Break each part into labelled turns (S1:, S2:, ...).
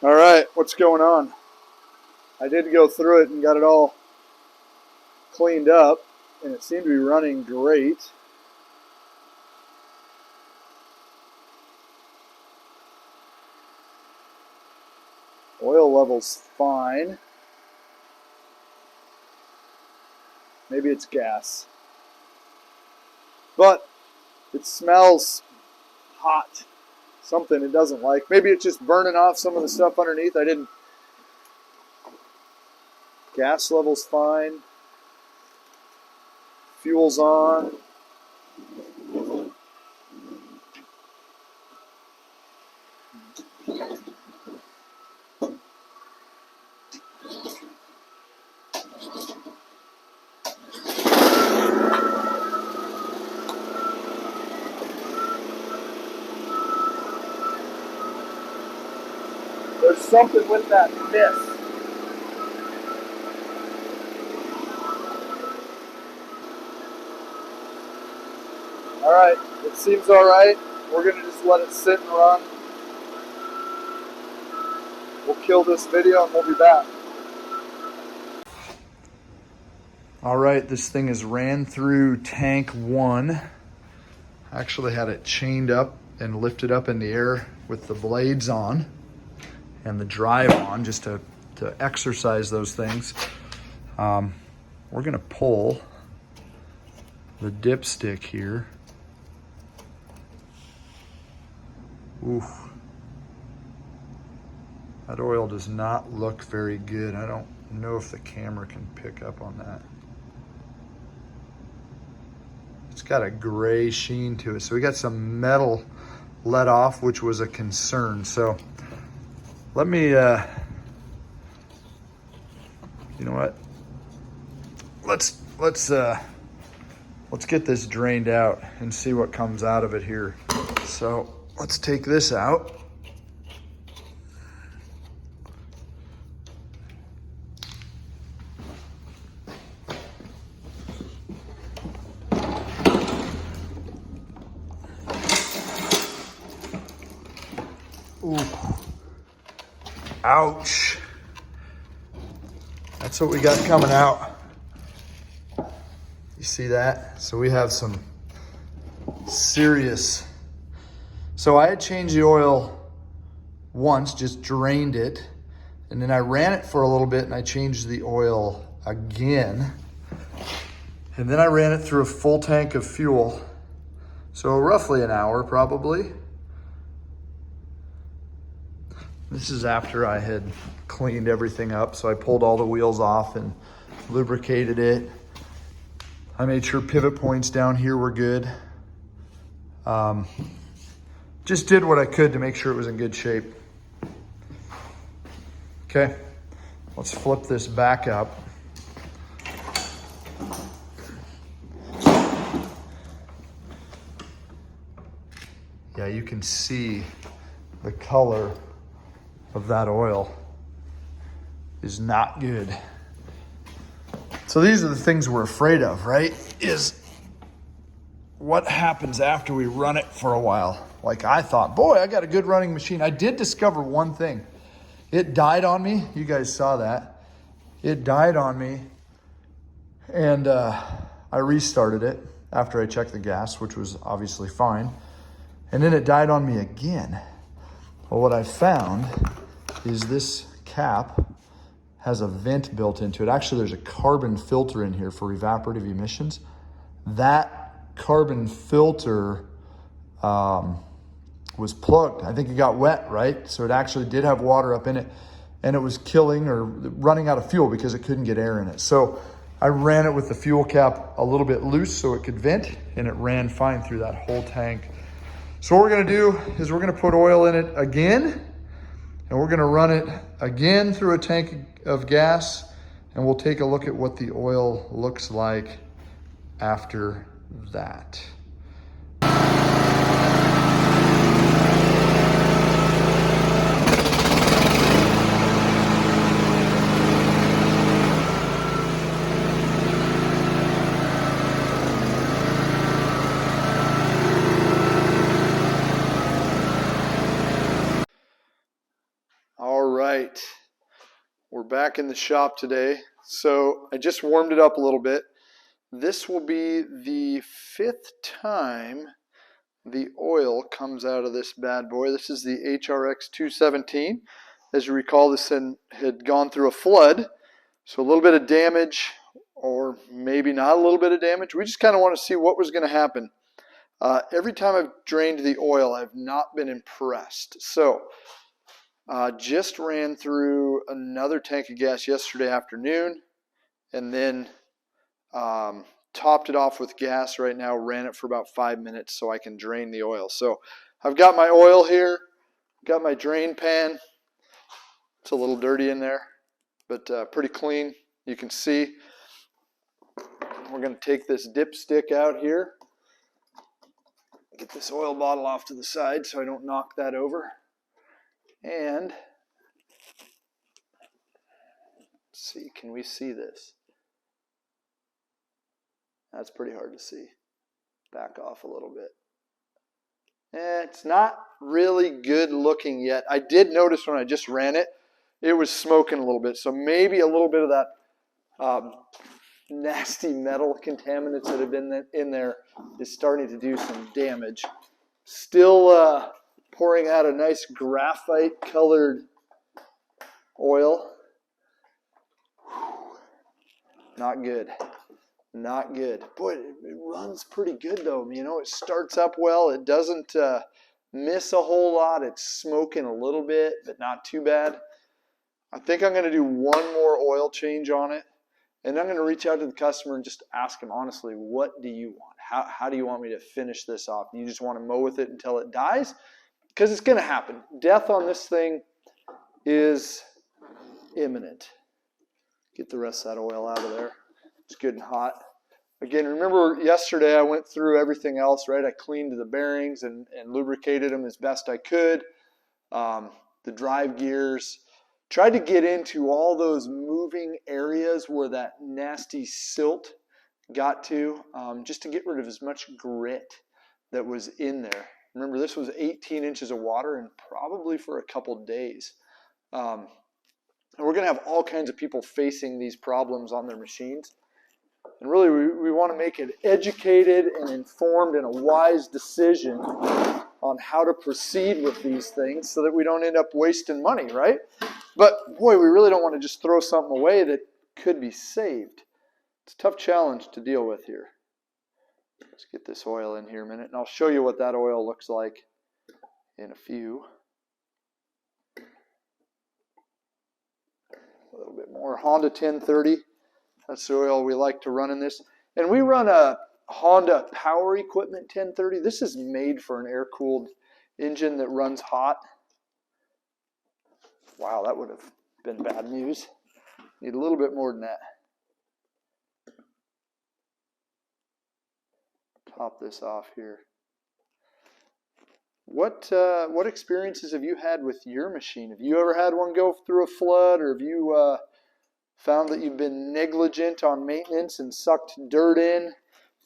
S1: All right, what's going on? I did go through it and got it all cleaned up, and it seemed to be running great. Oil level's fine. Maybe it's gas. But it smells hot. Something it doesn't like. Maybe it's just burning off some of the stuff underneath. Gas level's fine. Fuel's on. There's something with that mist. All right, it seems all right. We're gonna just let it sit and run. We'll kill this video and we'll be back. All right, this thing has ran through tank 1. I actually had it chained up and lifted up in the air with the blades on and the drive on just to exercise those things. We're gonna pull the dipstick here. Oof. That oil does not look very good. I don't know if the camera can pick up on that. It's got a gray sheen to it. So we got some metal let off, which was a concern. So let me, you know what? Let's get this drained out and see what comes out of it here. So let's take this out. Ooh. Ouch. That's what we got coming out. You see that? So we have some serious. So I had changed the oil once, just drained it, and then I ran it for a little bit and I changed the oil again. And then I ran it through a full tank of fuel. So roughly an hour probably. This is after I had cleaned everything up. So I pulled all the wheels off and lubricated it. I made sure pivot points down here were good. Just did what I could to make sure it was in good shape. Okay, let's flip this back up. Yeah, you can see the color of that oil is not good. So these are the things we're afraid of, right? Is what happens after we run it for a while. Like I thought, boy, I got a good running machine. I did discover one thing. It died on me. You guys saw that. It died on me. And I restarted it after I checked the gas, which was obviously fine. And then it died on me again. Well, what I found is this cap has a vent built into it. Actually, there's a carbon filter in here for evaporative emissions. That carbon filter was plugged. I think it got wet, right? So it actually did have water up in it, and it was killing or running out of fuel because it couldn't get air in it. So I ran it with the fuel cap a little bit loose so it could vent, and it ran fine through that whole tank. So what we're gonna do is we're gonna put oil in it again, and we're gonna run it again through a tank of gas, and we'll take a look at what the oil looks like after that. right, we're back in the shop today. So I just warmed it up a little bit. This will be the 5th time the oil comes out of this bad boy. This is the HRX 217. As you recall, this had gone through a flood, so a little bit of damage, or maybe not a little bit of damage. We just kind of want to see what was going to happen. Every time I've drained the oil, I've not been impressed. So just ran through another tank of gas yesterday afternoon, and then topped it off with gas right now, ran it for about 5 minutes so I can drain the oil. So I've got my oil here, got my drain pan. It's a little dirty in there, but pretty clean. You can see. We're going to take this dipstick out here. Get this oil bottle off to the side so I don't knock that over. And let's see, can we see this? That's pretty hard to see. Back off a little bit. It's not really good looking yet. I did notice when I just ran it, it was smoking a little bit. So maybe a little bit of that nasty metal contaminants that have been in there is starting to do some damage. Still pouring out a nice graphite colored oil. Not good. Not good. Boy, it runs pretty good though. You know, it starts up well. It doesn't miss a whole lot. It's smoking a little bit, but not too bad. I think I'm going to do one more oil change on it. And I'm going to reach out to the customer and just ask him honestly, what do you want? How do you want me to finish this off? Do you just want to mow with it until it dies? Because it's going to happen. Death on this thing is imminent. Get the rest of that oil out of there. It's good and hot. Again, remember yesterday I went through everything else, right? I cleaned the bearings and lubricated them as best I could. The drive gears. Tried to get into all those moving areas where that nasty silt got to, just to get rid of as much grit that was in there. Remember, this was 18 inches of water and probably for a couple days. And we're going to have all kinds of people facing these problems on their machines. And really, we want to make an educated and informed and a wise decision on how to proceed with these things so that we don't end up wasting money, right? But boy, we really don't want to just throw something away that could be saved. It's a tough challenge to deal with here. Let's get this oil in here a minute, and I'll show you what that oil looks like in a few. A little bit more. Honda 1030. That's the oil we like to run in this. And we run a Honda Power Equipment 1030. This is made for an air-cooled engine that runs hot. Wow, that would have been bad news. Need a little bit more than that. Top this off here. What experiences have you had with your machine? Have you ever had one go through a flood, or have you found that you've been negligent on maintenance and sucked dirt in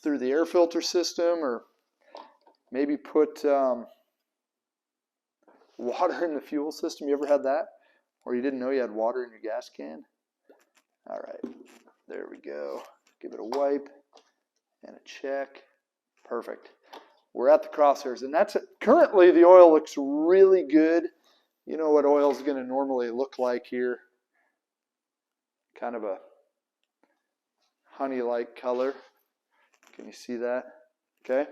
S1: through the air filter system, or maybe put water in the fuel system? You ever had that? Or you didn't know you had water in your gas can? All right, there we go. Give it a wipe and a check. Perfect. We're at the crosshairs, and that's it. Currently the oil looks really good. You know what oil is going to normally look like here. Kind of a honey-like color. Can you see that? Okay.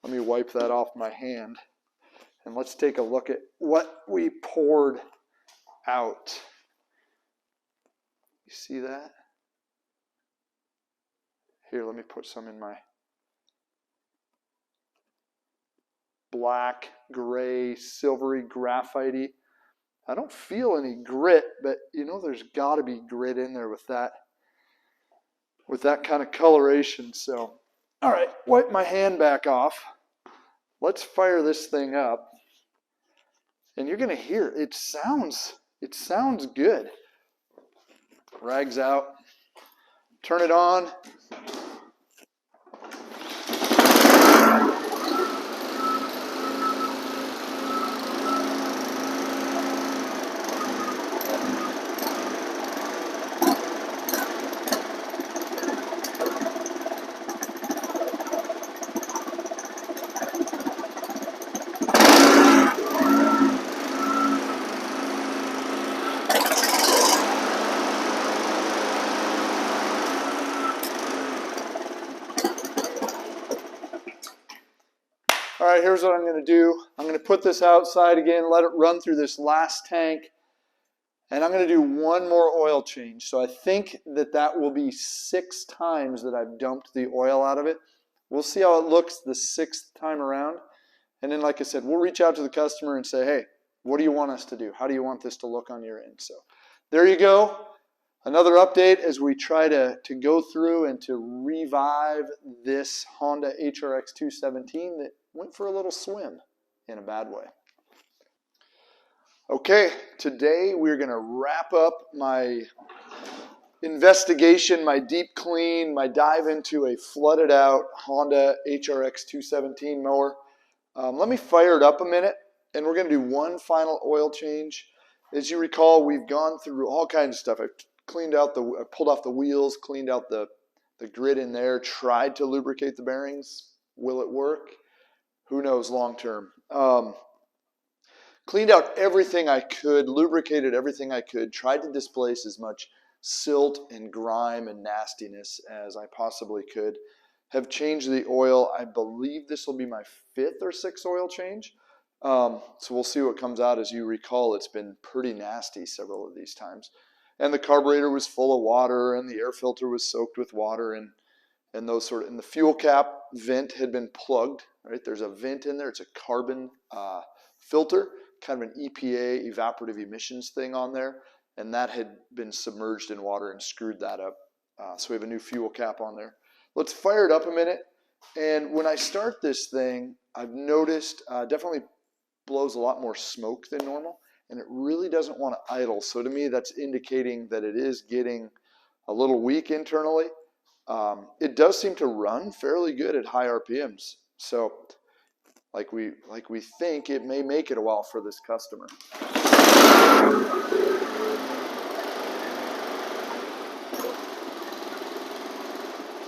S1: Let me wipe that off my hand. And let's take a look at what we poured out. You see that? Here, let me put some in my black, gray, silvery, graphite-y. I don't feel any grit, but you know there's got to be grit in there with that kind of coloration. So, all right, wipe my hand back off. Let's fire this thing up. And you're going to hear it sounds good. Rags out. Turn it on. here's what I'm going to do. I'm going to put this outside again, let it run through this last tank, and I'm going to do one more oil change. So I think that will be 6 times that I've dumped the oil out of it. We'll see how it looks the 6th time around. And then, like I said, we'll reach out to the customer and say, hey, what do you want us to do? How do you want this to look on your end? So there you go. Another update as we try to go through and to revive this Honda HRX 217 that went for a little swim in a bad way. Okay, today we're going to wrap up my investigation, my deep clean, my dive into a flooded out Honda HRX 217 mower. Let me fire it up a minute, and we're going to do one final oil change. As you recall, we've gone through all kinds of stuff. I pulled off the wheels, cleaned out the grid in there, tried to lubricate the bearings. Will it work? Who knows long term. Cleaned out everything I could, lubricated everything I could, tried to displace as much silt and grime and nastiness as I possibly could. Have changed the oil. I believe this will be my 5th or 6th oil change. So we'll see what comes out. As you recall, it's been pretty nasty several of these times. And the carburetor was full of water, and the air filter was soaked with water, and the fuel cap vent had been plugged. Right, there's a vent in there. It's a carbon filter, kind of an EPA evaporative emissions thing on there, and that had been submerged in water and screwed that up. So we have a new fuel cap on there. Let's fire it up a minute. And when I start this thing, I've noticed definitely blows a lot more smoke than normal, and it really doesn't want to idle. So to me, that's indicating that it is getting a little weak internally. It does seem to run fairly good at high RPMs. So like we think, it may make it a while for this customer.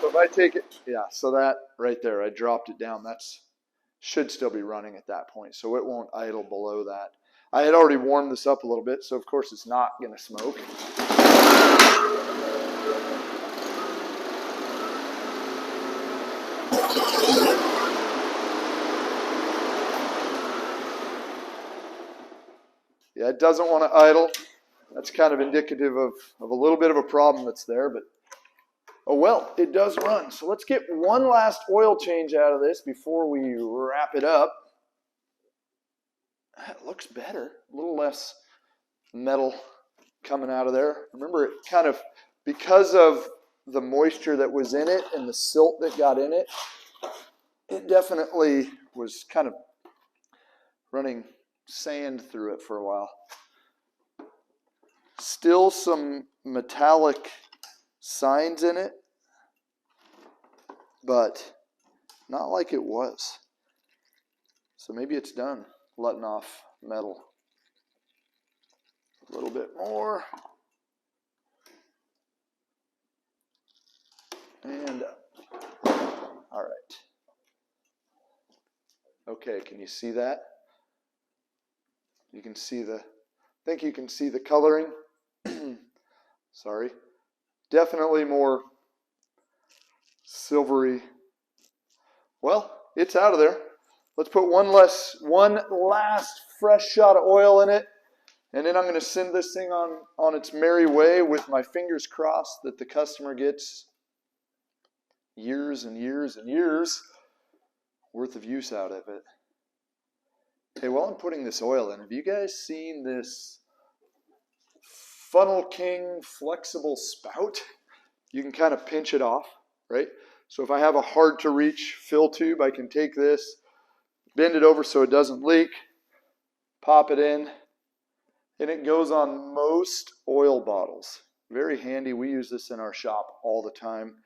S1: So if I take it, yeah, so that right there, I dropped it down. That's should still be running at that point, so it won't idle below that. I had already warmed this up a little bit, so of course it's not going to smoke. Yeah, it doesn't want to idle. That's kind of indicative of a little bit of a problem that's there, but oh well, it does run. So let's get one last oil change out of this before we wrap it up. That looks better. A little less metal coming out of there. Remember, it kind of, because of the moisture that was in it and the silt that got in it, it definitely was kind of running sand through it for a while. Still some metallic signs in it, but not like it was. So maybe it's done letting off metal. A little bit more. And all right. Okay, can you see that? You can see I think you can see the coloring. Sorry. Definitely more silvery. Well, it's out of there. Let's put one last fresh shot of oil in it, and then I'm going to send this thing on its merry way with my fingers crossed that the customer gets years and years and years worth of use out of it. Hey, while I'm putting this oil in, have you guys seen this Funnel King flexible spout? You can kind of pinch it off, right? So if I have a hard to reach fill tube, I can take this, bend it over so it doesn't leak, pop it in, and it goes on most oil bottles. Very handy. We use this in our shop all the time.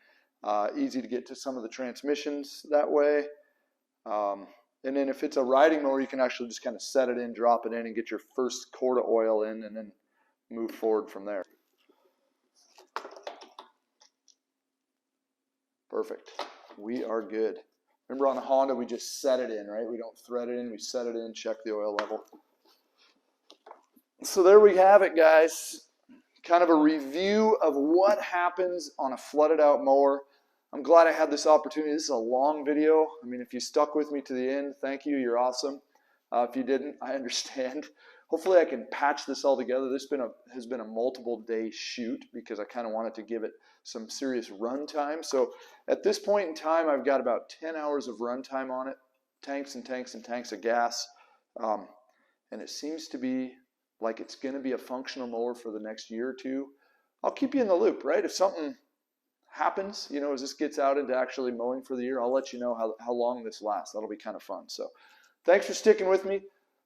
S1: Easy to get to some of the transmissions that way. And then if it's a riding mower, you can actually just kind of set it in, drop it in, and get your first quart of oil in, and then move forward from there. Perfect. We are good. Remember on a Honda, we just set it in, right? We don't thread it in, we set it in, check the oil level. So there we have it, guys. Kind of a review of what happens on a flooded out mower. I'm glad I had this opportunity. This is a long video. I mean, if you stuck with me to the end, thank you. You're awesome. If you didn't, I understand. Hopefully I can patch this all together. This has been a multiple day shoot because I kind of wanted to give it some serious run time. So at this point in time, I've got about 10 hours of run time on it, tanks and tanks and tanks of gas. And it seems to be like it's going to be a functional mower for the next year or two. I'll keep you in the loop, right? If something happens, you know, as this gets out into actually mowing for the year, I'll let you know how long this lasts. That'll be kind of fun. So thanks for sticking with me.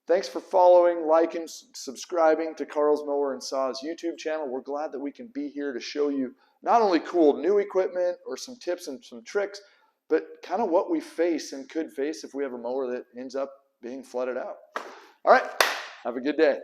S1: Thanks for following, liking, subscribing to Carl's Mower and Saws YouTube channel. We're glad that we can be here to show you not only cool new equipment or some tips and some tricks, but kind of what we face and could face if we have a mower that ends up being flooded out. All right, have a good day.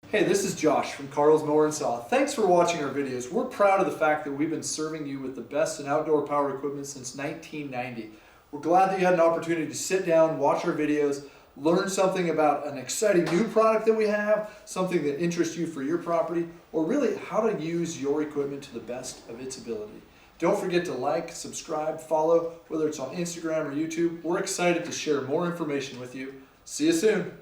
S1: Hey, this is Josh from Carl's Mower and Saw. Thanks for watching our videos. We're proud of the fact that we've been serving you with the best in outdoor power equipment since 1990. We're glad that you had an opportunity to sit down, watch our videos, learn something about an exciting new product that we have, something that interests you for your property, or really how to use your equipment to the best of its ability. Don't forget to like, subscribe, follow, whether it's on Instagram or YouTube. We're excited to share more information with you. See you soon.